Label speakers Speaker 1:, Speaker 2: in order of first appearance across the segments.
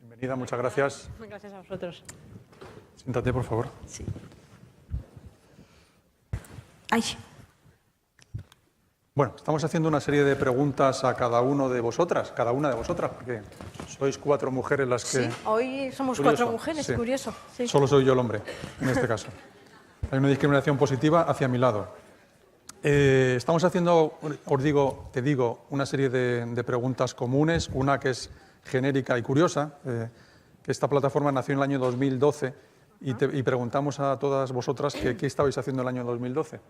Speaker 1: Bienvenida, muchas gracias.
Speaker 2: Gracias a vosotros.
Speaker 1: Siéntate, por favor.
Speaker 2: Sí. Ay.
Speaker 1: Bueno, estamos haciendo una serie de preguntas a cada una de vosotras, porque sois 4 mujeres las que...
Speaker 2: Sí, hoy somos
Speaker 1: Curioso,
Speaker 2: 4 mujeres,
Speaker 1: sí.
Speaker 2: curioso. Sí.
Speaker 1: Solo soy yo el hombre, en este caso. Hay una discriminación positiva hacia mi lado. Estamos haciendo, te digo, una serie de preguntas comunes, una que es genérica y curiosa, que esta plataforma nació en el año 2012 y preguntamos a todas vosotras qué estabais haciendo en el año 2012.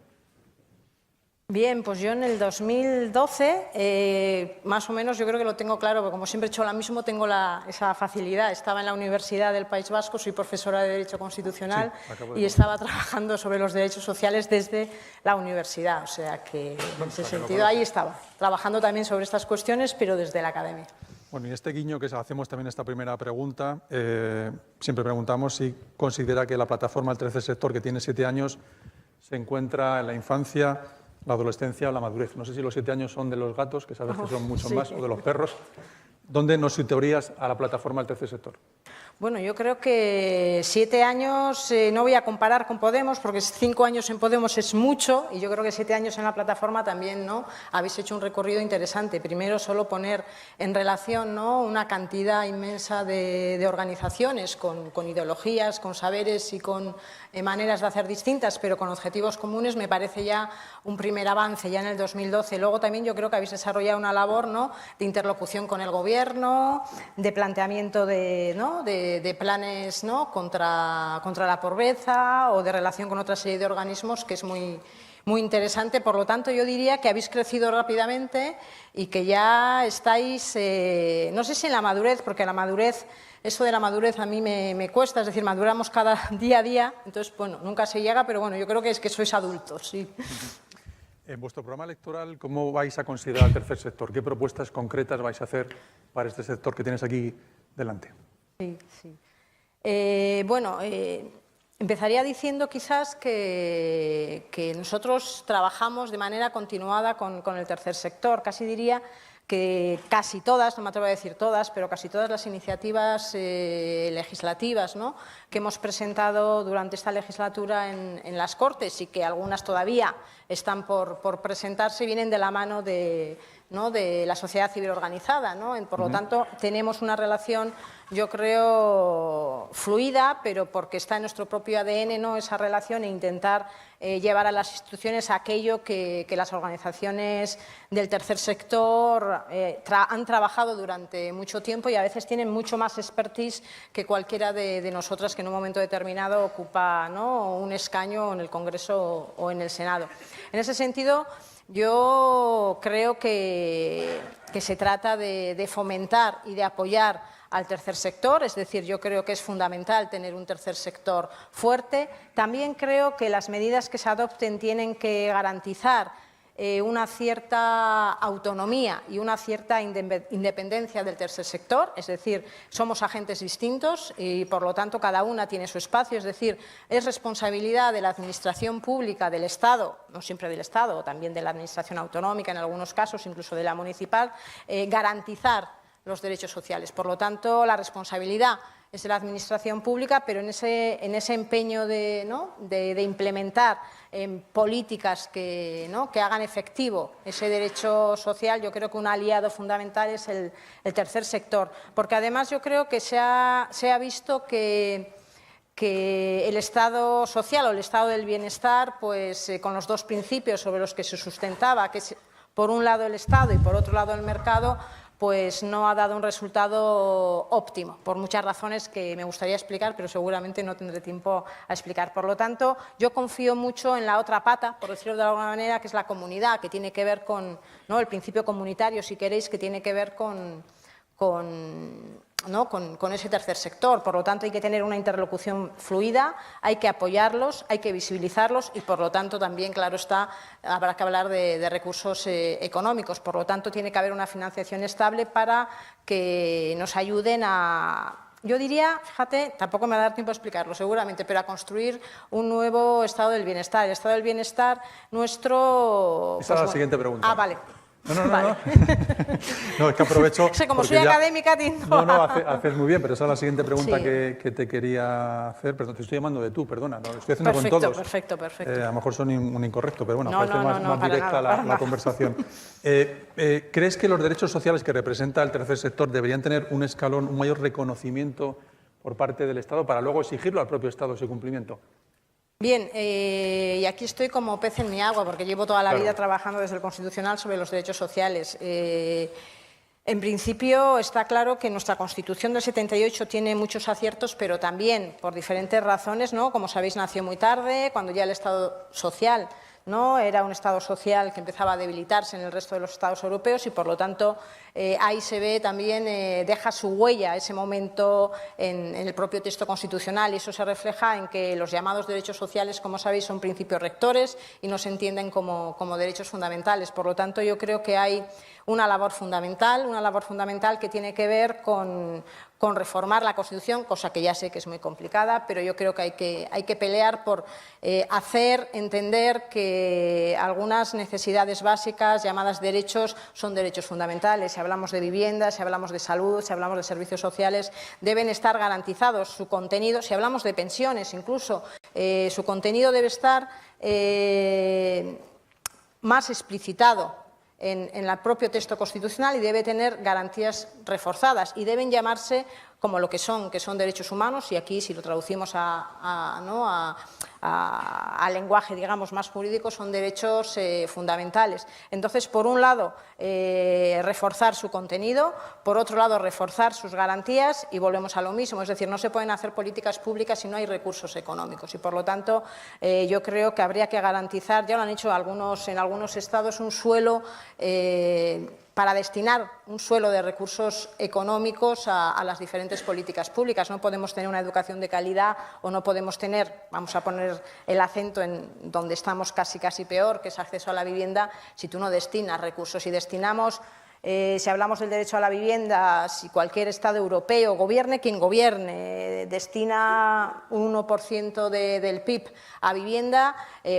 Speaker 2: Bien, pues yo en el 2012, más o menos yo creo que lo tengo claro, porque como siempre he hecho lo mismo, tengo esa facilidad. Estaba en la Universidad del País Vasco, soy profesora de Derecho Constitucional y estaba trabajando sobre los derechos sociales desde la universidad. O sea que en ese sentido ahí estaba, trabajando también sobre estas cuestiones, pero desde la academia.
Speaker 1: Bueno, y este guiño que hacemos también esta primera pregunta, siempre preguntamos si considera que la plataforma del tercer sector, que tiene 7 años, se encuentra en la infancia, la adolescencia o la madurez. No sé si los 7 años son de los gatos, que sabes que son mucho más, o de los perros. ¿Dónde nos situarías a la plataforma del tercer sector?
Speaker 2: Bueno, yo creo que 7 años, no voy a comparar con Podemos, porque 5 años en Podemos es mucho, y yo creo que 7 años en la plataforma también, ¿no? Habéis hecho un recorrido interesante. Primero, solo poner en relación, ¿no?, una cantidad inmensa de organizaciones con ideologías, con saberes y con maneras de hacer distintas, pero con objetivos comunes, me parece ya un primer avance, ya en el 2012. Luego también yo creo que habéis desarrollado una labor, ¿no?, de interlocución con el Gobierno, de planteamiento de planes, ¿no?, contra la pobreza o de relación con otra serie de organismos, que es muy interesante. Por lo tanto, yo diría que habéis crecido rápidamente y que ya estáis, no sé si en la madurez, porque la madurez, eso de la madurez a mí me cuesta, es decir, maduramos cada día a día, entonces, bueno, nunca se llega, pero bueno, yo creo que es que sois adultos, sí.
Speaker 1: En vuestro programa electoral, ¿cómo vais a considerar el tercer sector? ¿Qué propuestas concretas vais a hacer para este sector que tienes aquí delante?
Speaker 2: Sí, sí. Empezaría diciendo quizás que nosotros trabajamos de manera continuada con el tercer sector. Casi diría que casi todas, no me atrevo a decir todas, pero casi todas las iniciativas legislativas, ¿no?, que hemos presentado durante esta legislatura en las Cortes y que algunas todavía están por presentarse, vienen de la mano de la sociedad civil organizada, ¿no? Por lo tanto, tenemos una relación, yo creo, fluida, pero porque está en nuestro propio ADN, ¿no?, esa relación, e intentar llevar a las instituciones aquello que las organizaciones del tercer sector han trabajado durante mucho tiempo y a veces tienen mucho más expertise que cualquiera de nosotras que en un momento determinado ocupa, ¿no?, un escaño en el Congreso o en el Senado. En ese sentido, yo creo que se trata de fomentar y de apoyar al tercer sector, es decir, yo creo que es fundamental tener un tercer sector fuerte. También creo que las medidas que se adopten tienen que garantizar una cierta autonomía y una cierta independencia del tercer sector, es decir, somos agentes distintos y, por lo tanto, cada una tiene su espacio, es decir, es responsabilidad de la Administración pública, del Estado, no siempre del Estado, también de la Administración autonómica, en algunos casos, incluso de la municipal, garantizar los derechos sociales. Por lo tanto, la responsabilidad es de la Administración pública, pero en ese empeño de implementar políticas que hagan efectivo ese derecho social, yo creo que un aliado fundamental es el tercer sector, porque además yo creo que se ha visto que el Estado social o el Estado del bienestar, pues con los dos principios sobre los que se sustentaba, que es por un lado el Estado y por otro lado el mercado, pues no ha dado un resultado óptimo, por muchas razones que me gustaría explicar, pero seguramente no tendré tiempo a explicar. Por lo tanto, yo confío mucho en la otra pata, por decirlo de alguna manera, que es la comunidad, que tiene que ver con, ¿no?, el principio comunitario, si queréis, que tiene que ver con ese tercer sector. Por lo tanto, hay que tener una interlocución fluida, hay que apoyarlos, hay que visibilizarlos y, por lo tanto, también, claro está, habrá que hablar de recursos económicos. Por lo tanto, tiene que haber una financiación estable para que nos ayuden a... Yo diría, fíjate, tampoco me va a dar tiempo a explicarlo seguramente, pero a construir un nuevo estado del bienestar. El estado del bienestar nuestro...
Speaker 1: Esa es la siguiente pregunta.
Speaker 2: Vale.
Speaker 1: No. No, es que aprovecho...
Speaker 2: Como soy académica,
Speaker 1: No, haces muy bien, pero esa es la siguiente pregunta
Speaker 2: sí.
Speaker 1: que te quería hacer. Perdón, te estoy llamando de tú, perdona, lo estoy haciendo con todos.
Speaker 2: Perfecto.
Speaker 1: A lo mejor son un incorrecto, pero bueno,
Speaker 2: No,
Speaker 1: parece más directa la conversación. ¿Crees que los derechos sociales que representa el tercer sector deberían tener un escalón, un mayor reconocimiento por parte del Estado para luego exigirlo al propio Estado su cumplimiento?
Speaker 2: Bien, y aquí estoy como pez en mi agua, porque llevo toda la vida trabajando desde el Constitucional sobre los derechos sociales. En principio, está claro que nuestra Constitución del 78 tiene muchos aciertos, pero también por diferentes razones, ¿no? Como sabéis, nació muy tarde, cuando ya el Estado social, ¿no? Era un Estado social que empezaba a debilitarse en el resto de los Estados europeos y, por lo tanto, ahí se ve también, deja su huella ese momento en el propio texto constitucional, y eso se refleja en que los llamados derechos sociales, como sabéis, son principios rectores y no se entienden como derechos fundamentales. Por lo tanto, yo creo que hay una labor fundamental que tiene que ver con reformar la Constitución, cosa que ya sé que es muy complicada, pero yo creo que hay que pelear por hacer entender que algunas necesidades básicas, llamadas derechos, son derechos fundamentales. Si hablamos de vivienda, si hablamos de salud, si hablamos de servicios sociales, deben estar garantizados. Su contenido, si hablamos de pensiones incluso, su contenido debe estar más explicitado en el propio texto constitucional y debe tener garantías reforzadas y deben llamarse como lo que son derechos humanos, y aquí, si lo traducimos al lenguaje, digamos, más jurídico, son derechos fundamentales. Entonces, por un lado, reforzar su contenido, por otro lado, reforzar sus garantías, y volvemos a lo mismo, es decir, no se pueden hacer políticas públicas si no hay recursos económicos, y por lo tanto, yo creo que habría que garantizar, ya lo han hecho en algunos estados, un suelo para destinar un suelo de recursos económicos a las diferentes políticas públicas. No podemos tener una educación de calidad o no podemos tener, vamos a poner el acento en donde estamos casi peor, que es acceso a la vivienda, si tú no destinas recursos. Si destinamos, si hablamos del derecho a la vivienda, si cualquier Estado europeo, gobierne quien gobierne, destina un 1% del PIB a vivienda,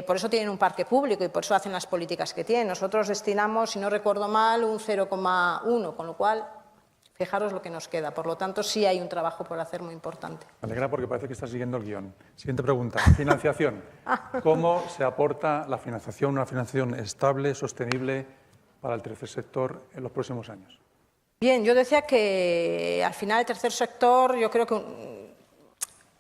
Speaker 2: por eso tienen un parque público y por eso hacen las políticas que tienen. Nosotros destinamos, si no recuerdo mal, un 0,1, con lo cual, fijaros lo que nos queda. Por lo tanto, sí hay un trabajo por hacer muy importante.
Speaker 1: Me alegra porque parece que estás siguiendo el guión. Siguiente pregunta. Financiación. ¿Cómo se aporta la financiación, una financiación estable, sostenible, para el tercer sector en los próximos años?
Speaker 2: Bien, yo decía que al final el tercer sector, yo creo que,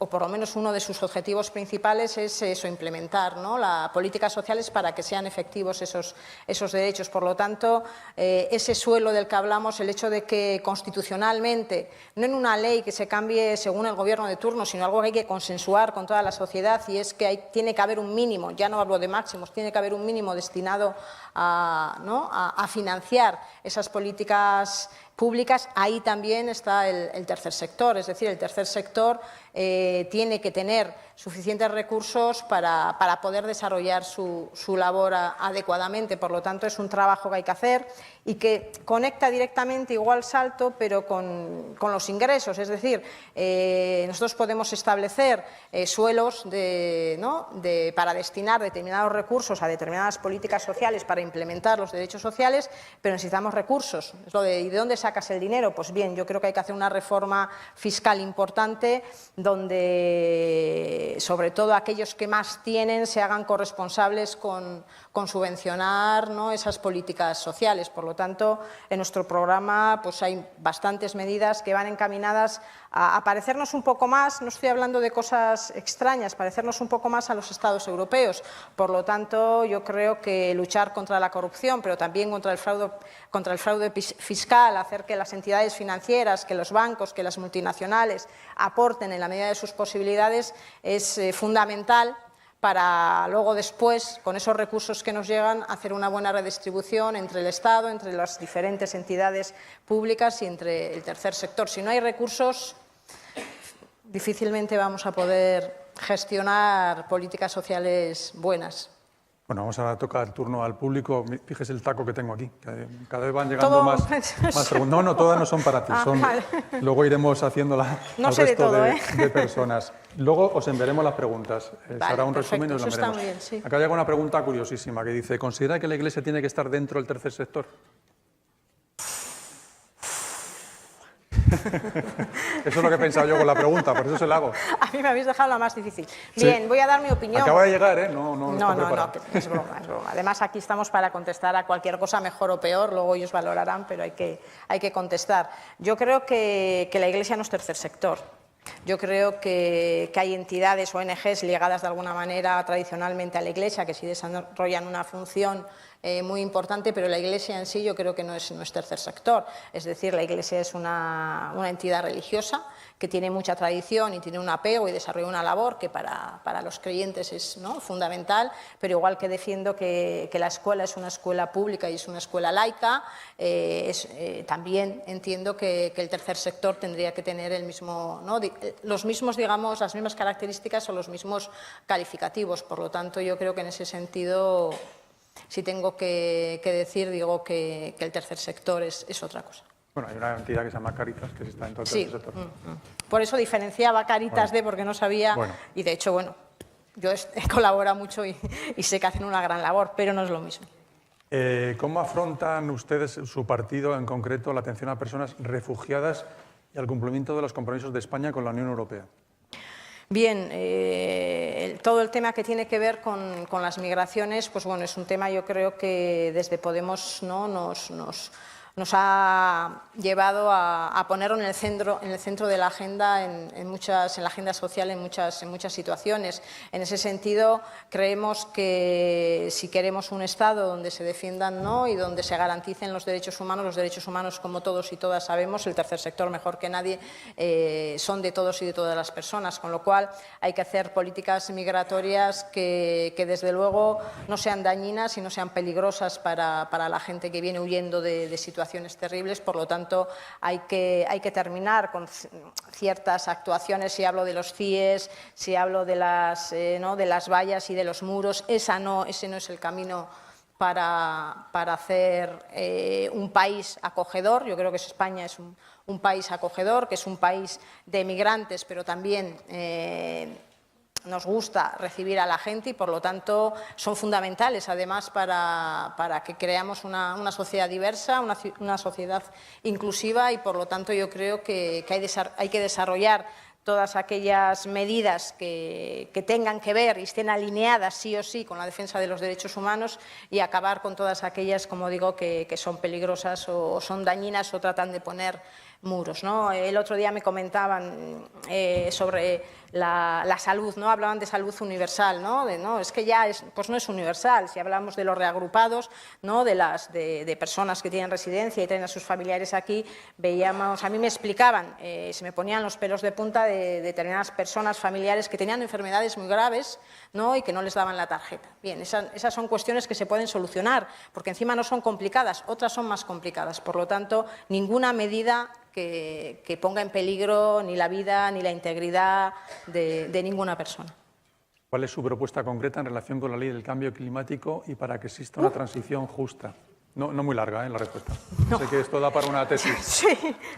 Speaker 2: o por lo menos uno de sus objetivos principales es eso, implementar, ¿no?, las políticas sociales para que sean efectivos esos derechos. Por lo tanto, ese suelo del que hablamos, el hecho de que constitucionalmente, no en una ley que se cambie según el gobierno de turno, sino algo que hay que consensuar con toda la sociedad, y es que tiene que haber un mínimo, ya no hablo de máximos, tiene que haber un mínimo destinado a financiar esas políticas públicas. Ahí también está el tercer sector, es decir, el tercer sector tiene que tener suficientes recursos para poder desarrollar su labor adecuadamente. Por lo tanto, es un trabajo que hay que hacer y que conecta directamente, igual salto, pero con los ingresos. Es decir, nosotros podemos establecer suelos para destinar determinados recursos a determinadas políticas sociales para implementar los derechos sociales, pero necesitamos recursos. Es lo de, ¿y de dónde sacas el dinero? Pues bien, yo creo que hay que hacer una reforma fiscal importante donde, sobre todo, aquellos que más tienen se hagan corresponsables con subvencionar, ¿no?, esas políticas sociales. Por lo tanto, en nuestro programa pues hay bastantes medidas que van encaminadas a parecernos un poco más, no estoy hablando de cosas extrañas, parecernos un poco más a los Estados europeos. Por lo tanto, yo creo que luchar contra la corrupción, pero también contra el fraude fiscal, hacer que las entidades financieras, que los bancos, que las multinacionales aporten en la medida de sus posibilidades, es fundamental para luego después, con esos recursos que nos llegan, hacer una buena redistribución entre el Estado, entre las diferentes entidades públicas y entre el tercer sector. Si no hay recursos, difícilmente vamos a poder gestionar políticas sociales buenas.
Speaker 1: Bueno, vamos a tocar el turno al público. Fíjese el taco que tengo aquí. Cada vez van llegando más preguntas. No, todas no son para ti.
Speaker 2: Vale.
Speaker 1: Luego iremos haciéndola al resto de personas. Luego os enviaremos las preguntas. Se hará un resumen y os la enviaremos.
Speaker 2: Muy bien, sí.
Speaker 1: Acá llega una pregunta curiosísima que dice: ¿considera que la Iglesia tiene que estar dentro del tercer sector? Eso es lo que he pensado yo con la pregunta, por eso se la hago.
Speaker 2: A mí me habéis dejado la más difícil. Bien, voy a dar mi opinión.
Speaker 1: Acaba de llegar, ¿eh? No,
Speaker 2: es broma. Además, aquí estamos para contestar a cualquier cosa, mejor o peor, luego ellos valorarán, pero hay que contestar. Yo creo que la Iglesia no es tercer sector. Yo creo que hay entidades, ONGs, ligadas de alguna manera tradicionalmente a la Iglesia, que sí desarrollan una función muy importante, pero la Iglesia en sí yo creo que no es tercer sector. Es decir, la Iglesia es una entidad religiosa que tiene mucha tradición y tiene un apego y desarrolla una labor que para los creyentes es, ¿no?, fundamental, pero igual que defiendo que la escuela es una escuela pública y es una escuela laica, también entiendo que el tercer sector tendría que tener el mismo, ¿no?, los mismos, digamos, las mismas características o los mismos calificativos. Por lo tanto, yo creo que en ese sentido, si tengo que decir, digo que el tercer sector es otra cosa.
Speaker 1: Bueno, hay una entidad que se llama Cáritas, que está en todo el tercer sector.
Speaker 2: Por eso diferenciaba Cáritas porque no sabía, y de hecho, bueno, yo he colaborado mucho y sé que hacen una gran labor, pero no es lo mismo.
Speaker 1: ¿Cómo afrontan ustedes, su partido en concreto, la atención a personas refugiadas y al cumplimiento de los compromisos de España con la Unión Europea?
Speaker 2: Bien, todo el tema que tiene que ver con las migraciones, pues bueno, es un tema, yo creo que desde Podemos, ¿no?, nos ha llevado a ponerlo en el centro de la agenda, en la agenda social en muchas situaciones. En ese sentido, creemos que si queremos un Estado donde se defiendan, ¿no?, y donde se garanticen los derechos humanos, como todos y todas sabemos, el tercer sector mejor que nadie, son de todos y de todas las personas, con lo cual hay que hacer políticas migratorias que desde luego no sean dañinas y no sean peligrosas para la gente que viene huyendo de situaciones terribles. Por lo tanto, hay que terminar con ciertas actuaciones. Si hablo de los CIES, si hablo de las vallas y de los muros, ese no es el camino para hacer un país acogedor. Yo creo que España es un país acogedor, que es un país de migrantes, pero también nos gusta recibir a la gente y, por lo tanto, son fundamentales, además, para que creamos una sociedad diversa, una sociedad inclusiva y, por lo tanto, yo creo que hay que desarrollar todas aquellas medidas que tengan que ver y estén alineadas sí o sí con la defensa de los derechos humanos y acabar con todas aquellas, como digo, que son peligrosas o son dañinas o tratan de poner muros, ¿no? El otro día me comentaban sobre la salud, ¿no? Hablaban de salud universal, ¿no? Es que ya pues no es universal. Si hablamos de los reagrupados, ¿no?, de personas que tienen residencia y tienen a sus familiares aquí, veíamos, a mí me explicaban, se me ponían los pelos de punta de determinadas personas familiares que tenían enfermedades muy graves, ¿no?, y que no les daban la tarjeta. Bien, esas son cuestiones que se pueden solucionar, porque encima no son complicadas, otras son más complicadas. Por lo tanto, ninguna medida que ponga en peligro ni la vida ni la integridad de ninguna persona.
Speaker 1: ¿Cuál es su propuesta concreta en relación con la ley del cambio climático y para que exista una transición justa? No muy larga, la respuesta. No. Sé que esto da para una tesis.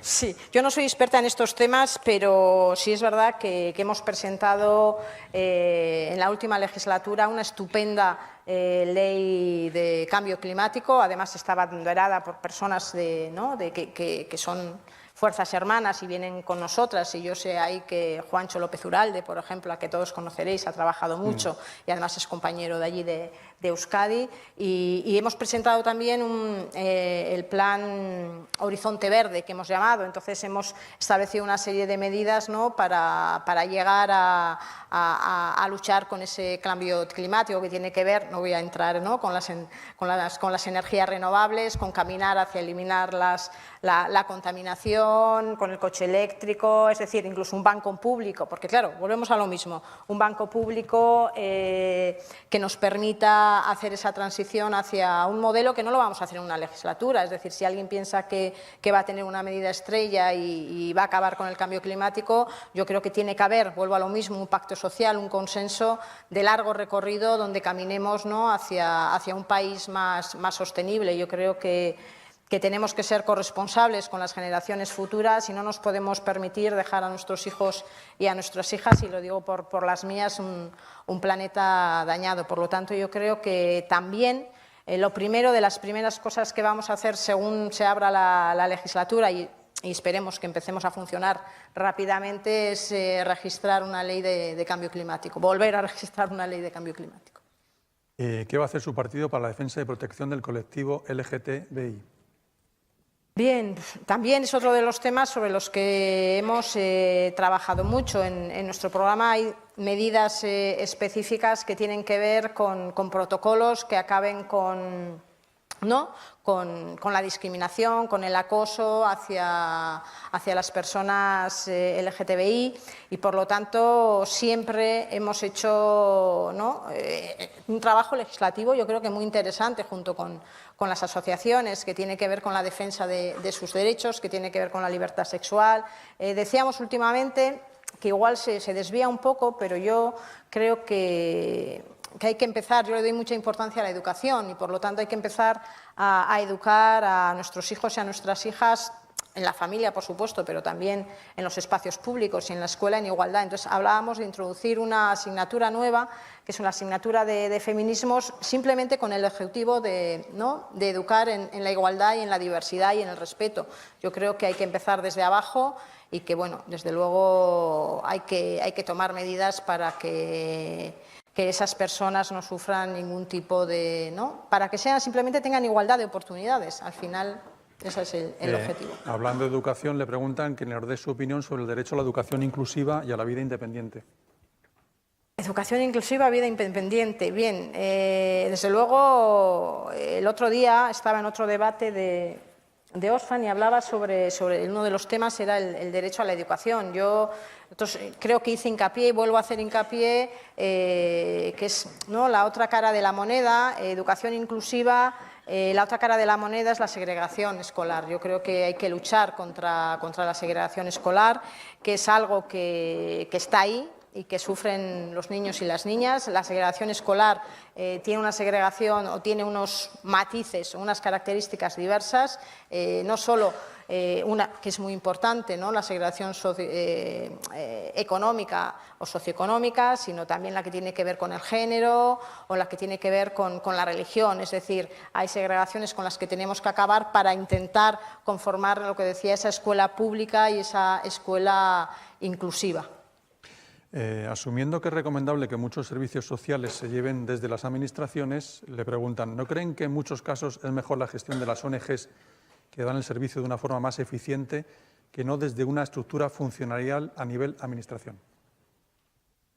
Speaker 2: Sí. Yo no soy experta en estos temas, pero sí es verdad que hemos presentado en la última legislatura una estupenda ley de cambio climático. Además, estaba abanderada por personas que son fuerzas hermanas y vienen con nosotras, y yo sé ahí que Juancho López Uralde, por ejemplo, a que todos conoceréis, ha trabajado mucho y además es compañero de allí de Euskadi, y hemos presentado también el plan Horizonte Verde, que hemos llamado. Entonces hemos establecido una serie de medidas, ¿no?, para llegar a luchar con ese cambio climático que tiene que ver, no voy a entrar, ¿no?, con las energías renovables, con caminar hacia eliminar la contaminación, con el coche eléctrico, es decir, incluso un banco público, porque claro, volvemos a lo mismo, un banco público que nos permita hacer esa transición hacia un modelo que no lo vamos a hacer en una legislatura. Es decir, si alguien piensa que va a tener una medida estrella y va a acabar con el cambio climático, yo creo que tiene que haber, vuelvo a lo mismo, un pacto social, un consenso de largo recorrido donde caminemos dirigirnos, ¿no?, hacia un país más sostenible. Yo creo que tenemos que ser corresponsables con las generaciones futuras y no nos podemos permitir dejar a nuestros hijos y a nuestras hijas, y lo digo por las mías, un planeta dañado. Por lo tanto, yo creo que también lo primero, de las primeras cosas que vamos a hacer según se abra la legislatura y esperemos que empecemos a funcionar rápidamente, es registrar una ley de cambio climático, volver a registrar una ley de cambio climático.
Speaker 1: ¿Qué va a hacer su partido para la defensa y protección del colectivo LGTBI?
Speaker 2: Bien, también es otro de los temas sobre los que hemos trabajado mucho. En nuestro programa hay medidas específicas que tienen que ver con protocolos que acaben con la discriminación, con el acoso hacia las personas LGTBI, y por lo tanto siempre hemos hecho un trabajo legislativo, yo creo que muy interesante, junto con las asociaciones, que tiene que ver con la defensa de sus derechos, que tiene que ver con la libertad sexual. Decíamos últimamente que igual se desvía un poco, pero yo creo que hay que empezar, yo le doy mucha importancia a la educación y por lo tanto hay que empezar a educar a nuestros hijos y a nuestras hijas, en la familia, por supuesto, pero también en los espacios públicos y en la escuela, en igualdad. Entonces, hablábamos de introducir una asignatura nueva, que es una asignatura de feminismos, simplemente con el objetivo de educar en la igualdad y en la diversidad y en el respeto. Yo creo que hay que empezar desde abajo y que, bueno, desde luego hay que tomar medidas para que esas personas no sufran ningún tipo de... para que simplemente tengan igualdad de oportunidades. Al final, ese es el objetivo.
Speaker 1: Hablando de educación, le preguntan que nos dé su opinión sobre el derecho a la educación inclusiva y a la vida independiente.
Speaker 2: Educación inclusiva, vida independiente. Bien, desde luego, el otro día estaba en otro debate de Oxfam y hablaba sobre uno de los temas, era el derecho a la educación. Entonces, creo que hice hincapié y vuelvo a hacer hincapié que es la otra cara de la moneda, educación inclusiva. La otra cara de la moneda es la segregación escolar. Yo creo que hay que luchar contra la segregación escolar, que es algo que está ahí y que sufren los niños y las niñas. La segregación escolar tiene una segregación o tiene unos matices, unas características diversas, no solo una que es muy importante, la segregación económica o socioeconómica, sino también la que tiene que ver con el género o la que tiene que ver con la religión. Es decir, hay segregaciones con las que tenemos que acabar para intentar conformar lo que decía, esa escuela pública y esa escuela inclusiva.
Speaker 1: Asumiendo que es recomendable que muchos servicios sociales se lleven desde las administraciones, le preguntan, ¿no creen que en muchos casos es mejor la gestión de las ONGs que dan el servicio de una forma más eficiente que no desde una estructura funcionarial a nivel administración?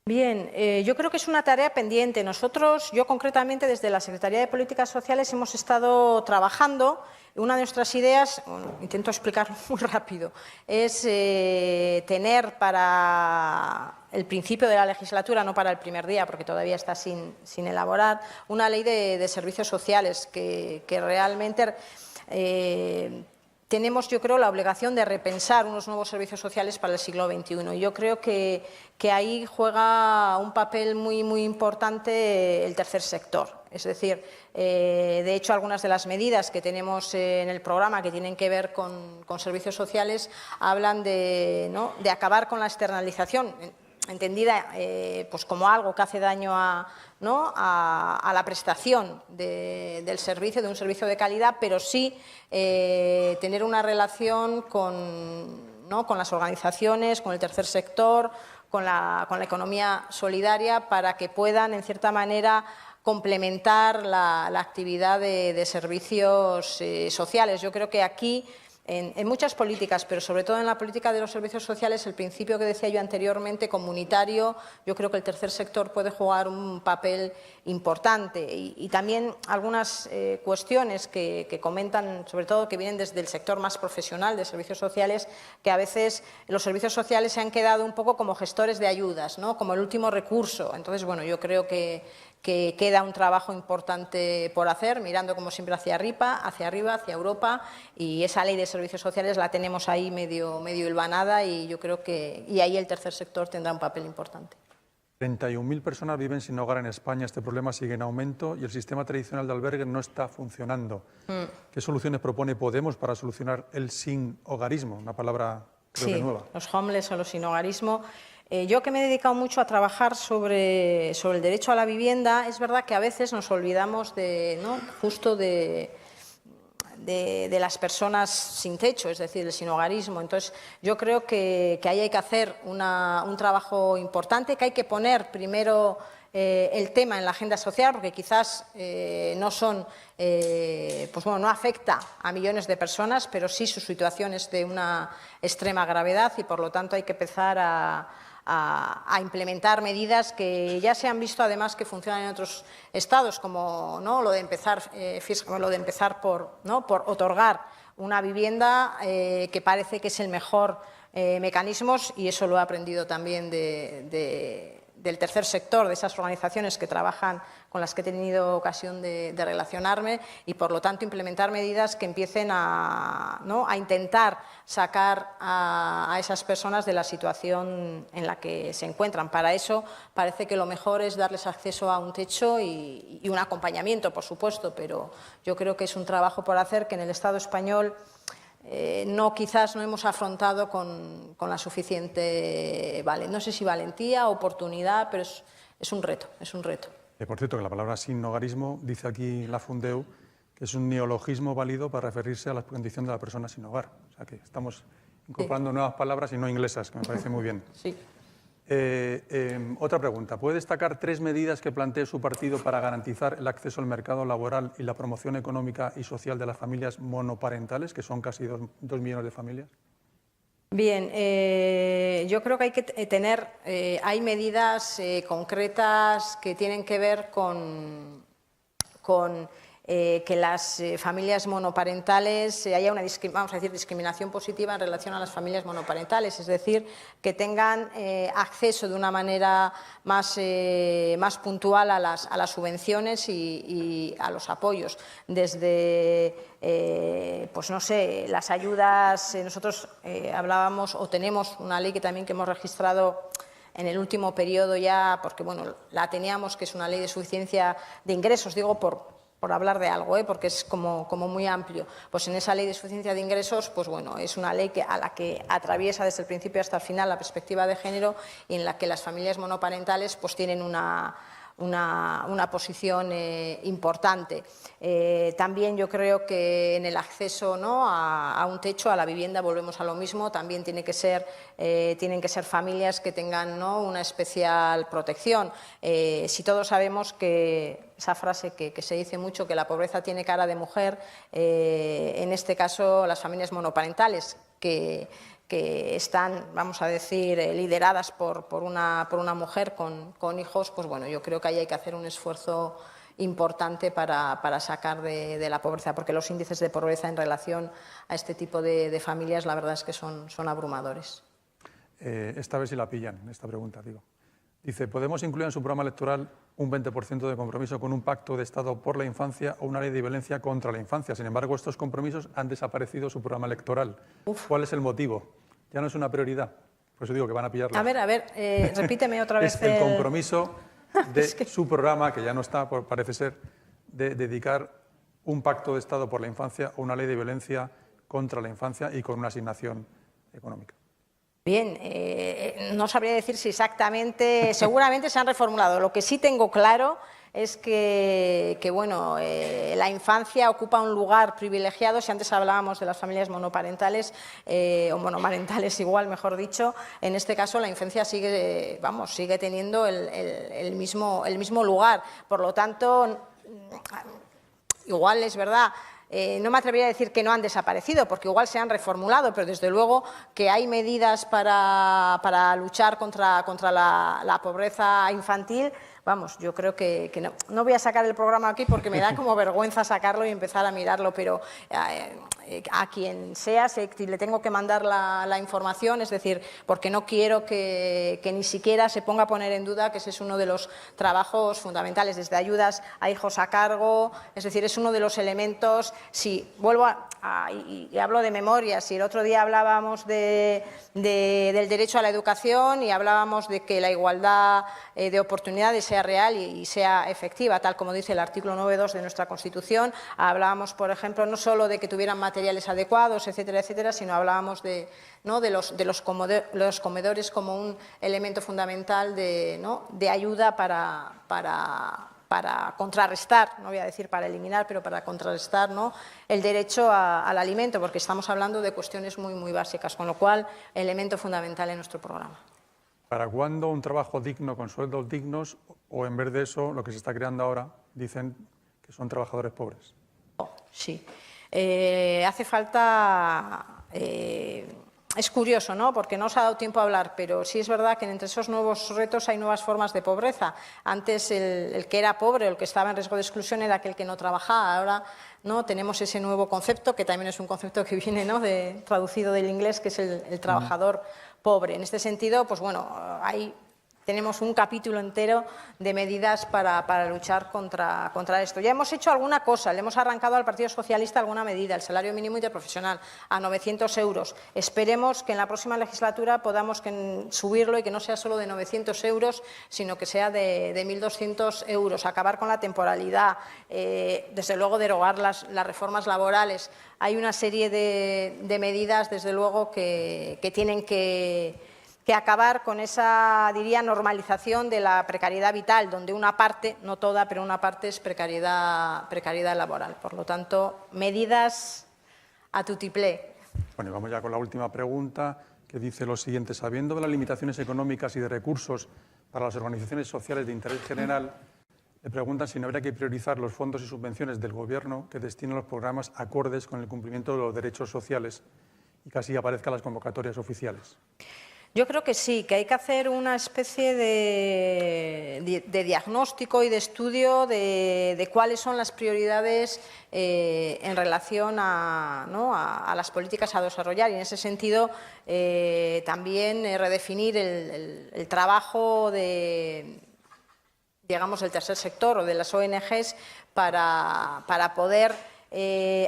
Speaker 2: Bien, yo creo que es una tarea pendiente. Nosotros, yo concretamente desde la Secretaría de Políticas Sociales hemos estado trabajando. Una de nuestras ideas, intento explicarlo muy rápido, es tener para el principio de la legislatura, no para el primer día, porque todavía está sin elaborar, una ley de servicios sociales que realmente tenemos, yo creo, la obligación de repensar unos nuevos servicios sociales para el siglo XXI. Y yo creo que ahí juega un papel muy importante el tercer sector. Es decir, de hecho, algunas de las medidas que tenemos en el programa que tienen que ver con servicios sociales hablan de acabar con la externalización, entendida pues como algo que hace daño a la prestación del servicio, de un servicio de calidad, pero sí tener una relación con las organizaciones, con el tercer sector, con la economía solidaria, para que puedan, en cierta manera, complementar la actividad de servicios sociales. Yo creo que aquí, en muchas políticas, pero sobre todo en la política de los servicios sociales, el principio que decía yo anteriormente, comunitario, yo creo que el tercer sector puede jugar un papel importante. Y también algunas cuestiones que comentan, sobre todo que vienen desde el sector más profesional de servicios sociales, que a veces los servicios sociales se han quedado un poco como gestores de ayudas, como el último recurso. Entonces, bueno, yo creo que queda un trabajo importante por hacer, mirando como siempre hacia arriba, hacia Europa, y esa ley de servicios sociales la tenemos ahí medio hilvanada, y yo creo que ahí el tercer sector tendrá un papel importante.
Speaker 1: 31.000 personas viven sin hogar en España. Este problema sigue en aumento y el sistema tradicional de albergue no está funcionando. ¿Qué soluciones propone Podemos para solucionar el sin hogarismo? Una palabra creo que nueva.
Speaker 2: Los homeless o los sin hogarismo. Yo que me he dedicado mucho a trabajar sobre el derecho a la vivienda, es verdad que a veces nos olvidamos justo de las personas sin techo, es decir, el sin hogarismo. Entonces, yo creo que ahí hay que hacer un trabajo importante, que hay que poner primero el tema en la agenda social, porque quizás no afecta a millones de personas, pero sí su situación es de una extrema gravedad y, por lo tanto, hay que empezar a implementar medidas que ya se han visto además que funcionan en otros estados, como lo de empezar por otorgar una vivienda, que parece que es el mejor mecanismo, y eso lo he aprendido también del tercer sector, de esas organizaciones que trabajan, con las que he tenido ocasión de relacionarme, y por lo tanto implementar medidas que empiecen a intentar sacar a esas personas de la situación en la que se encuentran. Para eso parece que lo mejor es darles acceso a un techo y un acompañamiento, por supuesto, pero yo creo que es un trabajo por hacer que en el Estado español quizás no hemos afrontado con la suficiente, no sé si valentía, oportunidad, pero es un reto, es un reto.
Speaker 1: Por cierto, que la palabra sin hogarismo, dice aquí la Fundeu, que es un neologismo válido para referirse a la condición de la persona sin hogar. O sea que estamos incorporando nuevas palabras y no inglesas, que me parece muy bien.
Speaker 2: Sí.
Speaker 1: Otra pregunta. ¿Puede destacar 3 medidas que plantee su partido para garantizar el acceso al mercado laboral y la promoción económica y social de las familias monoparentales, que son casi 2 millones de familias?
Speaker 2: Bien, yo creo que hay que hay medidas concretas que tienen que ver con que las familias monoparentales haya una discriminación positiva en relación a las familias monoparentales, es decir, que tengan acceso de una manera más puntual a las subvenciones y a los apoyos. Desde, las ayudas, nosotros hablábamos o tenemos una ley que hemos registrado en el último periodo ya, porque la teníamos, que es una ley de suficiencia de ingresos, digo por hablar de algo, porque es como muy amplio. Pues en esa ley de suficiencia de ingresos, es una ley a la que atraviesa desde el principio hasta el final la perspectiva de género, y en la que las familias monoparentales tienen una posición importante. También yo creo que en el acceso a un techo, a la vivienda, volvemos a lo mismo, también tienen que ser familias que tengan una especial protección. Si todos sabemos que esa frase que se dice mucho, que la pobreza tiene cara de mujer, en este caso las familias monoparentales que están, vamos a decir, lideradas por una mujer con hijos, yo creo que ahí hay que hacer un esfuerzo importante para sacar de la pobreza, porque los índices de pobreza en relación a este tipo de familias, la verdad es que son abrumadores.
Speaker 1: Esta vez sí la pillan, esta pregunta, digo. Dice, ¿Podemos incluir en su programa electoral un 20% de compromiso con un pacto de Estado por la infancia o una ley de violencia contra la infancia? Sin embargo, estos compromisos han desaparecido de su programa electoral. ¿Cuál es el motivo? ¿Ya no es una prioridad? Por eso digo que van a pillarla.
Speaker 2: A ver, repíteme otra vez.
Speaker 1: Es el compromiso de su programa, que ya no está, parece ser, de dedicar un pacto de Estado por la infancia o una ley de violencia contra la infancia y con una asignación económica.
Speaker 2: Bien, no sabría decir si exactamente, seguramente se han reformulado. Lo que sí tengo claro es que la infancia ocupa un lugar privilegiado. Si antes hablábamos de las familias monoparentales, o monomarentales igual, mejor dicho, en este caso la infancia sigue teniendo el mismo lugar. Por lo tanto, igual es verdad. No me atrevería a decir que no han desaparecido, porque igual se han reformulado, pero desde luego que hay medidas para luchar contra la pobreza infantil, vamos, yo creo que no voy a sacar el programa aquí porque me da como vergüenza sacarlo y empezar a mirarlo, pero a quien sea, si le tengo que mandar la información, es decir, porque no quiero que ni siquiera se ponga a poner en duda que ese es uno de los trabajos fundamentales, desde ayudas a hijos a cargo, es decir, es uno de los elementos. Si vuelvo y hablo de memoria, si el otro día hablábamos del derecho a la educación y hablábamos de que la igualdad de oportunidades sea real y sea efectiva, tal como dice el artículo 9.2 de nuestra Constitución, hablábamos, por ejemplo, no solo de que tuvieran materiales adecuados, etcétera, etcétera, sino hablábamos de los comedores como un elemento fundamental de ayuda para contrarrestar, no voy a decir para eliminar, pero para contrarrestar el derecho al alimento, porque estamos hablando de cuestiones muy, muy básicas, con lo cual, elemento fundamental en nuestro programa.
Speaker 1: ¿Para cuándo un trabajo digno con sueldos dignos o en vez de eso, lo que se está creando ahora, dicen que son trabajadores pobres?
Speaker 2: Sí. Hace falta... es curioso, ¿no?, porque no os ha dado tiempo a hablar, pero sí es verdad que entre esos nuevos retos hay nuevas formas de pobreza. Antes el que era pobre o el que estaba en riesgo de exclusión era aquel que no trabajaba. Ahora tenemos ese nuevo concepto, que también es un concepto que viene traducido del inglés, que es el trabajador pobre. En este sentido, pues bueno, tenemos un capítulo entero de medidas para luchar contra esto. Ya hemos hecho alguna cosa, le hemos arrancado al Partido Socialista alguna medida, el salario mínimo interprofesional a 900 euros. Esperemos que en la próxima legislatura podamos subirlo y que no sea solo de 900 euros, sino que sea de 1.200 euros, acabar con la temporalidad, desde luego derogar las reformas laborales. Hay una serie de medidas, desde luego, que tienen que acabar con esa, diría, normalización de la precariedad vital, donde una parte, no toda, pero una parte es precariedad laboral. Por lo tanto, medidas a tutiplé.
Speaker 1: Bueno, y vamos ya con la última pregunta, que dice lo siguiente. Sabiendo de las limitaciones económicas y de recursos para las organizaciones sociales de interés general, le preguntan si no habría que priorizar los fondos y subvenciones del Gobierno que destinan los programas acordes con el cumplimiento de los derechos sociales y que así aparezcan las convocatorias oficiales.
Speaker 2: Yo creo que sí, que hay que hacer una especie de diagnóstico y de estudio de cuáles son las prioridades en relación a las políticas a desarrollar, y en ese sentido también redefinir el trabajo digamos, del tercer sector o de las ONGs para poder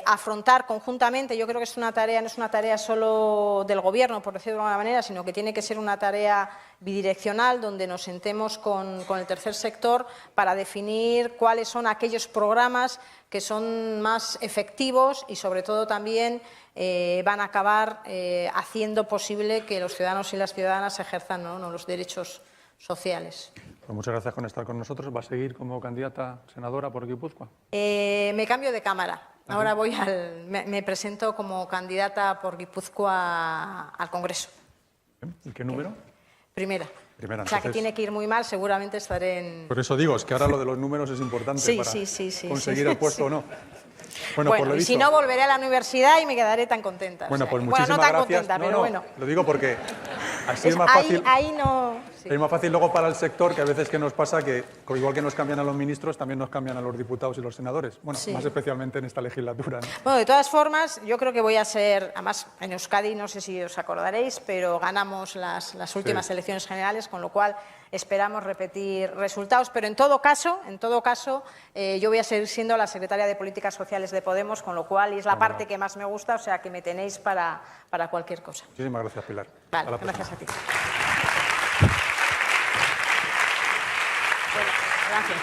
Speaker 2: afrontar conjuntamente. Yo creo que es una tarea, no es una tarea solo del Gobierno, por decirlo de alguna manera, sino que tiene que ser una tarea bidireccional, donde nos sentemos con el tercer sector para definir cuáles son aquellos programas que son más efectivos y, sobre todo, también van a acabar haciendo posible que los ciudadanos y las ciudadanas ejerzan los derechos sociales.
Speaker 1: Pues muchas gracias por estar con nosotros. ¿Va a seguir como candidata senadora por Guipúzcoa?
Speaker 2: Me cambio de cámara. Ahora me presento como candidata por Guipúzcoa al Congreso.
Speaker 1: ¿Y qué número?
Speaker 2: Primera.
Speaker 1: Primera,
Speaker 2: o sea, que
Speaker 1: entonces,
Speaker 2: tiene que ir muy mal, seguramente estaré en...
Speaker 1: Por eso digo, es que ahora lo de los números es importante para conseguir el puesto o no.
Speaker 2: Bueno,
Speaker 1: por lo
Speaker 2: y
Speaker 1: visto,
Speaker 2: si no, volveré a la universidad y me quedaré tan contenta.
Speaker 1: Bueno,
Speaker 2: o sea,
Speaker 1: pues muchísimas
Speaker 2: no tan
Speaker 1: gracias.
Speaker 2: contenta, pero bueno.
Speaker 1: Lo digo porque así es más fácil.
Speaker 2: Ahí no... Sí.
Speaker 1: Es más fácil luego para el sector, que a veces que nos pasa que, igual que nos cambian a los ministros, también nos cambian a los diputados y los senadores. Bueno,
Speaker 2: sí.
Speaker 1: Más especialmente en esta legislatura, ¿no?
Speaker 2: Bueno, de todas formas, yo creo que voy a ser, además en Euskadi, no sé si os acordaréis, pero ganamos las últimas elecciones generales, con lo cual esperamos repetir resultados. Pero en todo caso, yo voy a seguir siendo la secretaria de Políticas Sociales de Podemos, con lo cual, y es la parte que más me gusta, o sea que me tenéis para cualquier cosa.
Speaker 1: Muchísimas gracias, Pilar.
Speaker 2: Vale, gracias a ti. Bueno, gracias.